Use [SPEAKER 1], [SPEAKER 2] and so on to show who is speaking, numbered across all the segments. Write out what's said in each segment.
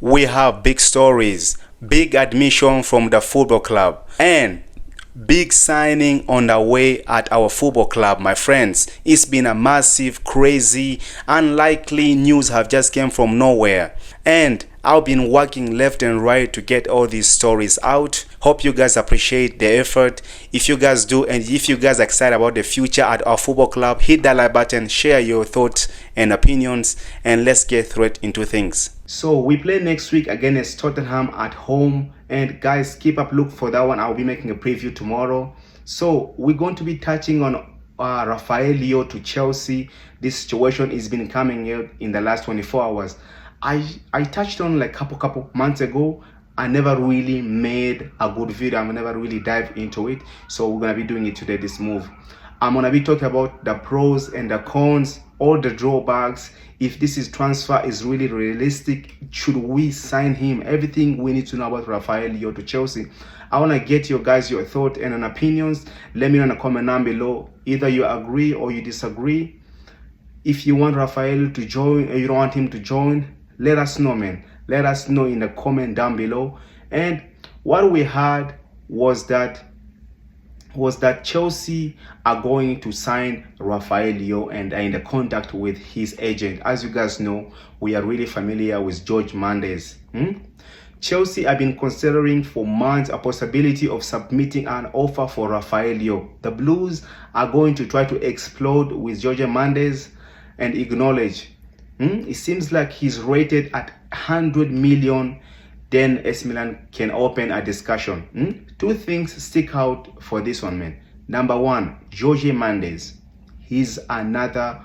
[SPEAKER 1] We have big stories, big admission from the football club, and big signing on the way at our football club, my friends. It's been a massive, crazy, unlikely news have just came from nowhere. And I've been working left and right to get all these stories out. Hope you guys appreciate the effort. If you guys do, and if you guys are excited about the future at our football club, hit that like button, share your thoughts and opinions, and let's get straight into things. So we play next week against Tottenham at home, and guys, keep up look for that one. I'll be making a preview tomorrow. So we're going to be touching on Rafael Leao to Chelsea. This situation has been coming out in the last 24 hours. I touched on like couple months ago. I never really made a good video. I never really dived into it. So we're gonna be doing it today, this move. I'm gonna be talking about the pros and the cons, all the drawbacks. If this is transfer is really realistic, should we sign him? Everything we need to know about Rafael Leao to Chelsea. I wanna get your thoughts and opinions. Let me know in the comment down below. Either you agree or you disagree. If you want Rafael to join or you don't want him to join, let us know, man. Let us know in the comment down below. And what we heard was that Chelsea are going to sign Rafael Leao and are in the contact with his agent. As you guys know, we are really familiar with Jorge Mendes. Chelsea have been considering for months a possibility of submitting an offer for Rafael Leao. The Blues are going to try to explode with Jorge Mendes and acknowledge. It seems like he's rated at 100 million. Then AC Milan can open a discussion. Two things stick out for this one, man. Number one, Jorge Mendes. He's another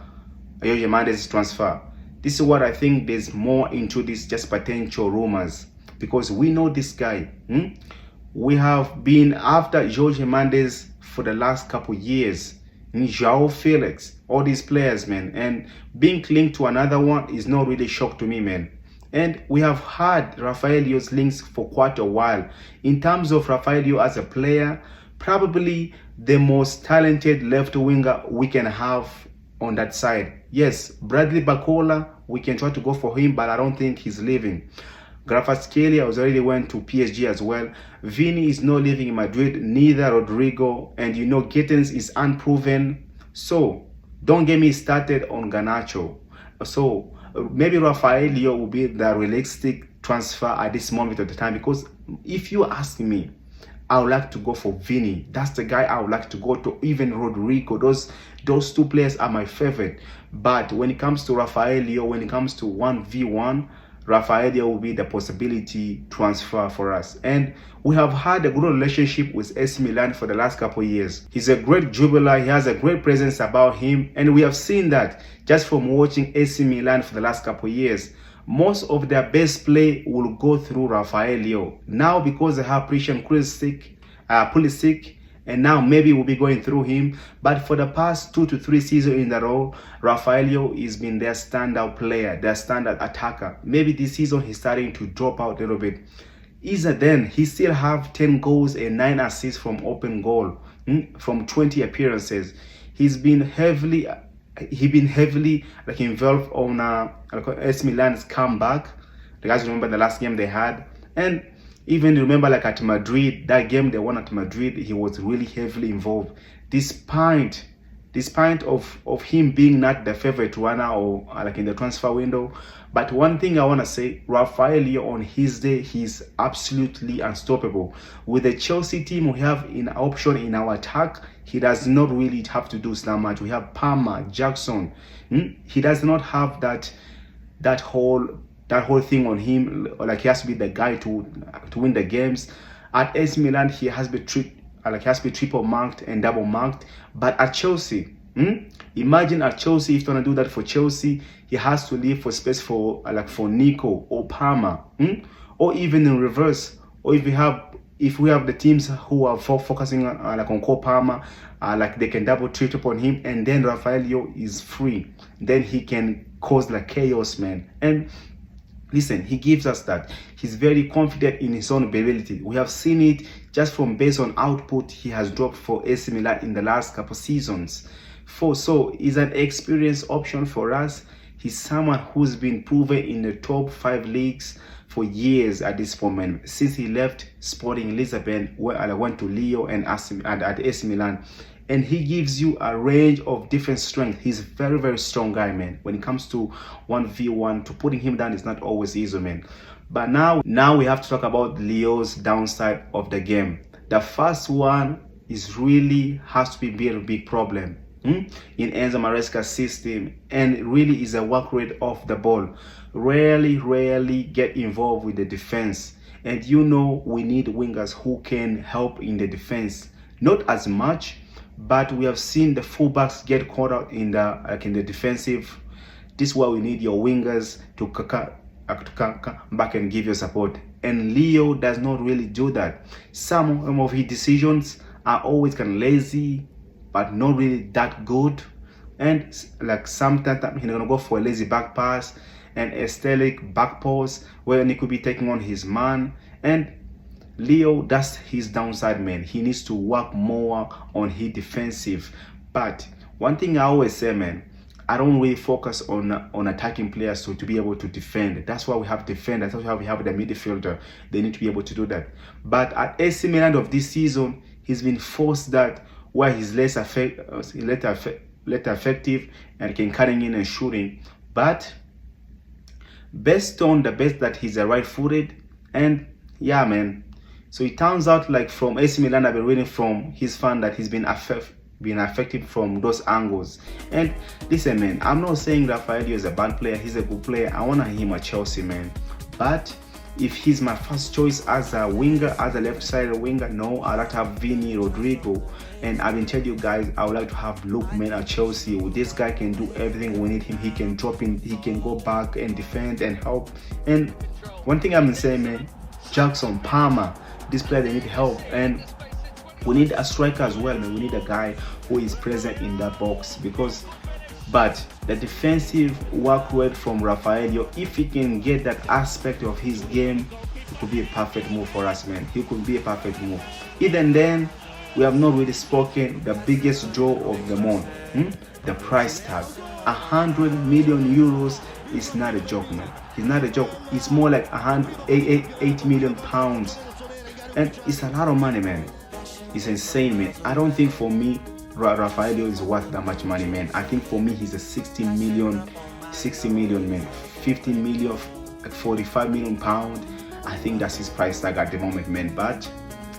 [SPEAKER 1] Jorge Mendes transfer. This is what I think there's more into this just potential rumors, because we know this guy. We have been after Jorge Mendes for the last couple years. João Felix, all these players, man, and being linked to another one is not really shock to me, man. And we have had Rafael Leao's links for quite a while. In terms of Rafael Leao as a player, probably the most talented left winger we can have on that side. Yes, Bradley Bacola, we can try to go for him, but I don't think he's leaving. Kvaratskhelia has already went to PSG as well. Vini is not living in Madrid, neither Rodrigo, and you know Gittins is unproven. So don't get me started on Garnacho. So maybe Rafael Leao will be the realistic transfer at this moment of the time, because if you ask me, I would like to go for Vini. That's the guy I would like to go to. Even Rodrigo, those two players are my favorite. But when it comes to Rafael Leao, when it comes to 1v1, Rafael Leao will be the possibility transfer for us. And we have had a good relationship with AC Milan for the last couple of years. He's a great dribbler. He has a great presence about him. And we have seen that just from watching AC Milan for the last couple of years. Most of their best play will go through Rafael Leao. Now, because they have Christian Pulisic, and now maybe we'll be going through him. But for the past 2 to 3 seasons in a row, Rafael Leao has been their standout player, their standard attacker. Maybe this season he's starting to drop out a little bit. Either then, he still have 10 goals and 9 assists from open goal, from 20 appearances. He's been heavily like involved on AC Milan's comeback. You guys remember the last game they had, and even remember like at Madrid, that game they won at Madrid, he was really heavily involved. Despite of him being not the favorite runner or like in the transfer window. But one thing I want to say, Rafael Leao on his day, he's absolutely unstoppable. With the Chelsea team we have in option in our attack, he does not really have to do that much. We have Palmer, Jackson. He does not have that whole thing on him, like he has to be the guy to win the games. At AC Milan, he has been triple marked and double marked. But at Chelsea, imagine at Chelsea, if you want to do that for Chelsea, he has to leave for space for Nico or Palmer, or even in reverse. Or if we have the teams who are focusing on Cole Palmer, they can double triple on him, and then Rafael Leao is free. Then he can cause chaos, man. And listen, he gives us that. He's very confident in his own ability. We have seen it just from based on output he has dropped for AC Milan in the last couple seasons. So he's an experienced option for us. He's someone who's been proven in the top 5 leagues for years at this moment. Since he left Sporting Lisbon, where I went to Leo and at AC Milan. And he gives you a range of different strength. He's a very, very strong guy, man. When it comes to 1v1, to putting him down is not always easy, man. But now we have to talk about Leo's downside of the game. The first one is really has to be a big problem in Enzo Maresca's system, and it really is a work rate off the ball. Rarely get involved with the defense. And you know we need wingers who can help in the defense. Not as much, but we have seen the fullbacks get caught out in the defensive. This is why we need your wingers to come back and give you support. And Leo does not really do that. Some of his decisions are always kind of lazy, but not really that good. And like sometimes he's gonna go for a lazy back pass and a stellic back pass where he could be taking on his man. And Leo, that's his downside, man. He needs to work more on his defensive. But one thing I always say, man, I don't really focus on attacking players to be able to defend. That's why we have defenders. That's why we have the midfielder. They need to be able to do that. But at AC Milan of this season, he's been forced that where he's less effective and can cutting in and shooting. But based on the best that he's a right-footed, and yeah, man. So it turns out like from AC Milan, I've been reading from his fan that he's been affected from those angles. And listen, man, I'm not saying Rafael Leao is a bad player. He's a good player. I want him at Chelsea, man. But if he's my first choice as a winger, as a left-sided winger, no, I like to have Vini, Rodrigo. And I've been telling you guys, I would like to have Luke, man, at Chelsea. This guy can do everything we need him. He can drop in, he can go back and defend and help. And one thing I've been saying, man, Jackson, Palmer, this player, they need help. And we need a striker as well, man. We need a guy who is present in that box but the defensive work rate from Rafael Leao, if he can get that aspect of his game, it could be a perfect move for us, man. He could be a perfect move. Even then, we have not really spoken the biggest draw of the month, the price tag. 100 million euros is not a joke, man. It's not a joke. It's more like 8 million pounds. And it's a lot of money, man. It's insane, man. I don't think for me Rafael Leao is worth that much money, man. I think for me he's a 60 million man. 50 million, 45 million pound. I think that's his price tag at the moment, man. But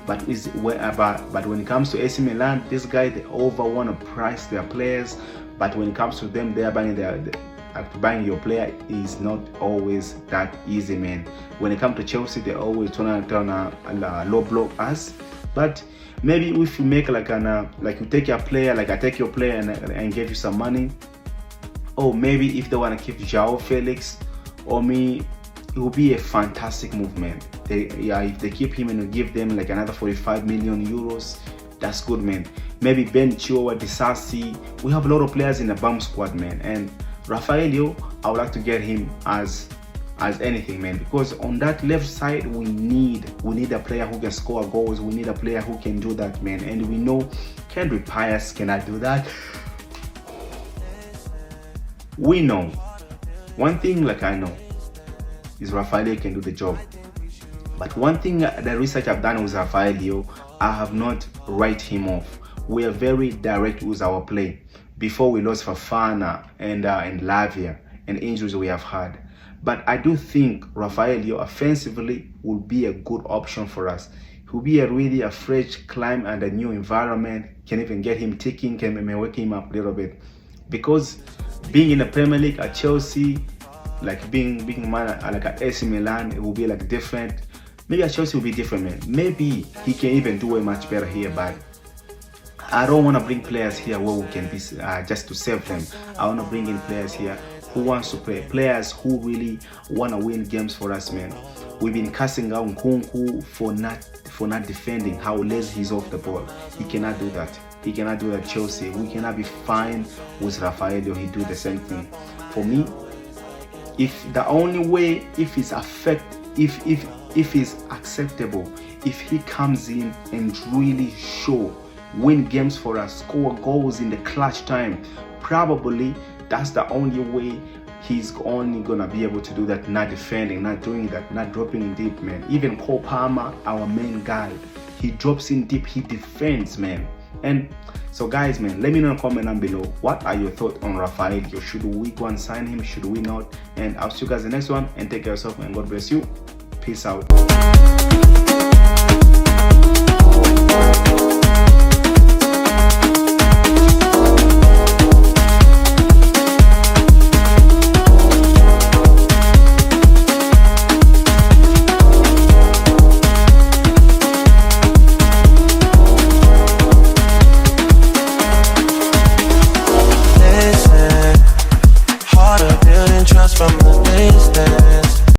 [SPEAKER 1] when it comes to AC Milan, this guy, they over want to price their players. But when it comes to them, they're buying your player is not always that easy, man. When it comes to Chelsea, they always turn a low block us. But maybe if you make like you take your player, like I take your player and give you some money, or maybe if they want to keep João Felix or me, it will be a fantastic movement. If they keep him and give them like another 45 million euros, that's good, man. Maybe Ben Chilwell, Disasi. We have a lot of players in the bomb squad, man. And Rafael Leao, I would like to get him as anything, man, because on that left side we need a player who can score goals. We need a player who can do that, man. And we know Kendrick Pius cannot do that. We know one thing, like I know, is Rafael Leao can do the job. But one thing, the research I've done with Rafael Leao, I have not write him off. We are very direct with our play. Before we lost Fofana and Lavia and injuries we have had. But I do think Rafael Leao offensively will be a good option for us. He'll be a fresh climb and a new environment. Can even get him ticking, can wake him up a little bit. Because being in the Premier League at Chelsea, like being man like at AC Milan, it will be like different. Maybe at Chelsea will be different, man. Maybe he can even do way much better here, but I don't want to bring players here where we can be just to save them. I want to bring in players here who wants to play, players who really want to win games for us, man. We've been cussing out Nkunku for not defending, how lazy he's off the ball. He cannot do that. He cannot do that. Chelsea, we cannot be fine with Rafael Leao. He do the same thing. For me, if the only way, if it's acceptable, if he comes in and really win games for us, score goals in the clutch time, probably that's the only way he's only gonna be able to do that, not defending, not doing that, not dropping deep, man. Even Cole Palmer, our main guy, he drops in deep, he defends, man. And so guys, man, let me know in the comment down below, what are your thoughts on Rafael Leao? Should we go and sign him? Should we not? And I'll see you guys in the next one, and take care of yourself, and God bless you. Peace out.